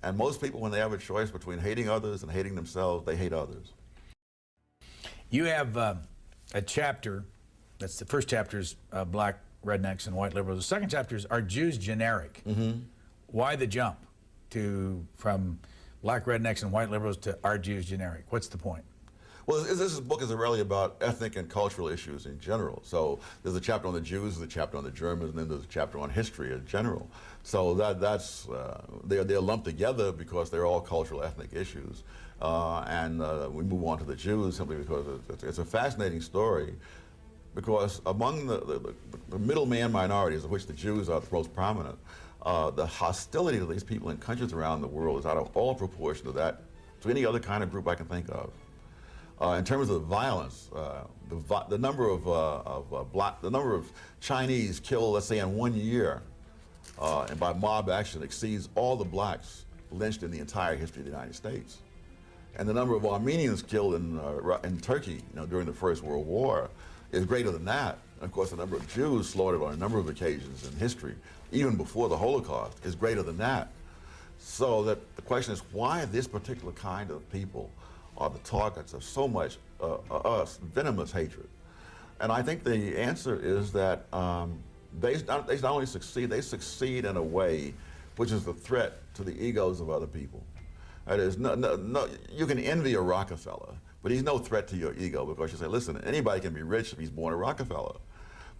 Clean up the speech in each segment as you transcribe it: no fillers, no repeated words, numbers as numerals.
And most people, when they have a choice between hating others and hating themselves, they hate others. You have a chapter, that's the first chapter is black rednecks and white liberals. The second chapter is, are Jews generic? Why the jump from black rednecks and white liberals to are Jews generic? What's the point? Well, this book is really about ethnic and cultural issues in general. So there's a chapter on the Jews, there's a chapter on the Germans, and then there's a chapter on history in general. So they're lumped together because they're all cultural ethnic issues. We move on to the Jews simply because it's a fascinating story, because among the middleman minorities, of which the Jews are the most prominent, the hostility to these people in countries around the world is out of all proportion to any other kind of group I can think of. In terms of violence, the number of Chinese killed, let's say, in 1 year, and by mob action, exceeds all the blacks lynched in the entire history of the United States. And the number of Armenians killed in Turkey, during the First World War, is greater than that. And of course, the number of Jews slaughtered on a number of occasions in history, even before the Holocaust, is greater than that. So that the question is, why this particular kind of people are the targets of so much venomous hatred? And I think the answer is that they not only succeed, they succeed in a way which is a threat to the egos of other people. That is, you can envy a Rockefeller, but he's no threat to your ego, because you say, listen, anybody can be rich if he's born a Rockefeller.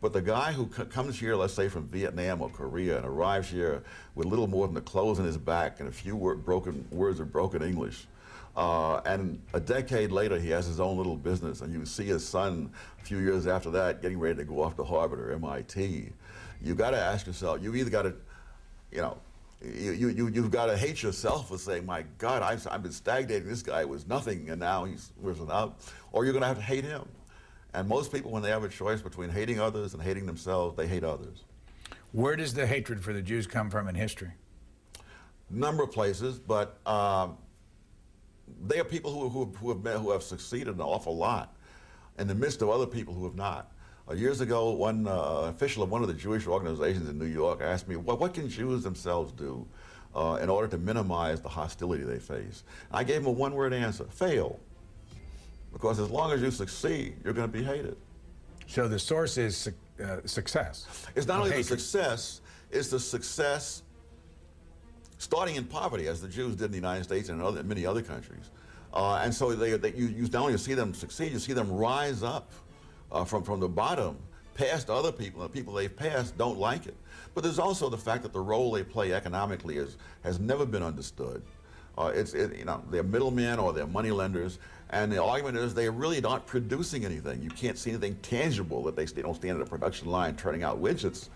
But the guy who comes here, let's say from Vietnam or Korea, and arrives here with little more than the clothes on his back and a few words of broken English, and a decade later he has his own little business, and you see his son a few years after that getting ready to go off to Harvard or MIT, you've got to ask yourself, you've either got to, you've got to hate yourself for saying, my God, I've been stagnating, this guy was nothing and now he's risen up, or you're going to have to hate him. And most people, when they have a choice between hating others and hating themselves, they hate others. Where does the hatred for the Jews come from in history? Number of places, but they are people who have succeeded an awful lot in the midst of other people who have not. Years ago, one official of one of the Jewish organizations in New York asked me, what can Jews themselves do in order to minimize the hostility they face? And I gave him a one-word answer: fail. Because as long as you succeed, you're going to be hated. So the source is success. It's not only the success, it's the success starting in poverty, as the Jews did in the United States and in many other countries. And so you not only see them succeed, you see them rise up from the bottom, past other people, and the people they've passed don't like it. But there's also the fact that the role they play economically has never been understood. They're middlemen or they're money lenders, and the argument is they're really not producing anything. You can't see anything tangible, that they don't stand at a production line turning out widgets.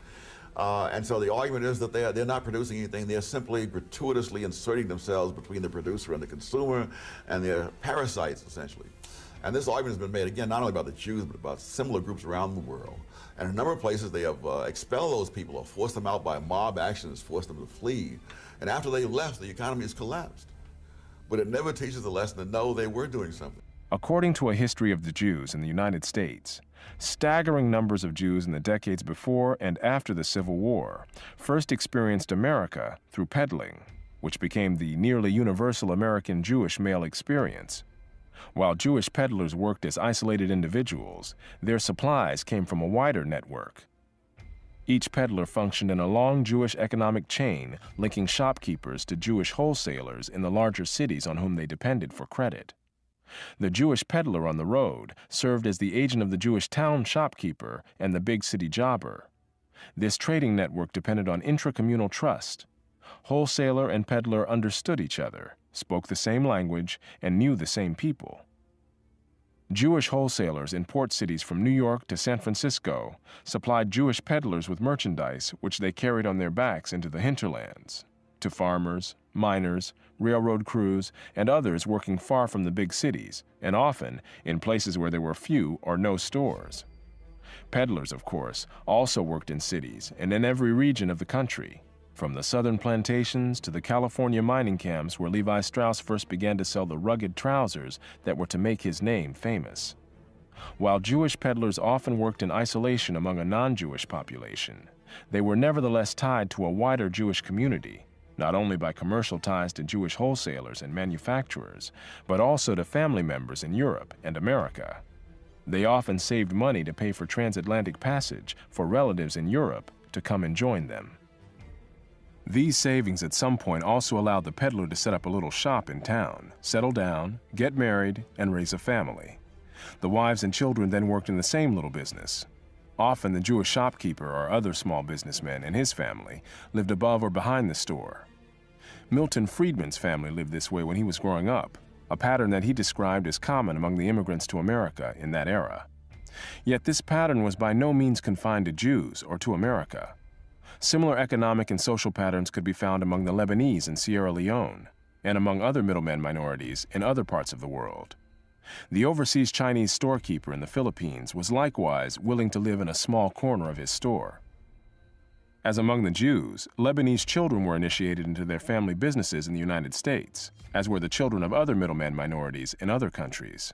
And so the argument is that they're not producing anything. They're simply gratuitously inserting themselves between the producer and the consumer, and they're parasites, essentially. And this argument has been made, again, not only about the Jews, but about similar groups around the world. And in a number of places, they have expelled those people or forced them out by mob actions, forced them to flee. And after they left, the economy has collapsed. But it never teaches the lesson to know they were doing something. According to a history of the Jews in the United States, staggering numbers of Jews in the decades before and after the Civil War first experienced America through peddling, which became the nearly universal American Jewish male experience. While Jewish peddlers worked as isolated individuals, their supplies came from a wider network. Each peddler functioned in a long Jewish economic chain, linking shopkeepers to Jewish wholesalers in the larger cities on whom they depended for credit. The Jewish peddler on the road served as the agent of the Jewish town shopkeeper and the big city jobber. This trading network depended on intracommunal trust. Wholesaler and peddler understood each other, spoke the same language, and knew the same people. Jewish wholesalers in port cities from New York to San Francisco supplied Jewish peddlers with merchandise which they carried on their backs into the hinterlands, to farmers, miners, railroad crews, and others working far from the big cities, and often in places where there were few or no stores. Peddlers, of course, also worked in cities and in every region of the country, from the southern plantations to the California mining camps where Levi Strauss first began to sell the rugged trousers that were to make his name famous. While Jewish peddlers often worked in isolation among a non-Jewish population, they were nevertheless tied to a wider Jewish community, not only by commercial ties to Jewish wholesalers and manufacturers, but also to family members in Europe and America. They often saved money to pay for transatlantic passage for relatives in Europe to come and join them. These savings at some point also allowed the peddler to set up a little shop in town, settle down, get married, and raise a family. The wives and children then worked in the same little business. Often the Jewish shopkeeper or other small businessmen and his family lived above or behind the store. Milton Friedman's family lived this way when he was growing up, a pattern that he described as common among the immigrants to America in that era. Yet this pattern was by no means confined to Jews or to America. Similar economic and social patterns could be found among the Lebanese in Sierra Leone and among other middlemen minorities in other parts of the world. The overseas Chinese storekeeper in the Philippines was likewise willing to live in a small corner of his store. As among the Jews, Lebanese children were initiated into their family businesses in the United States, as were the children of other middleman minorities in other countries.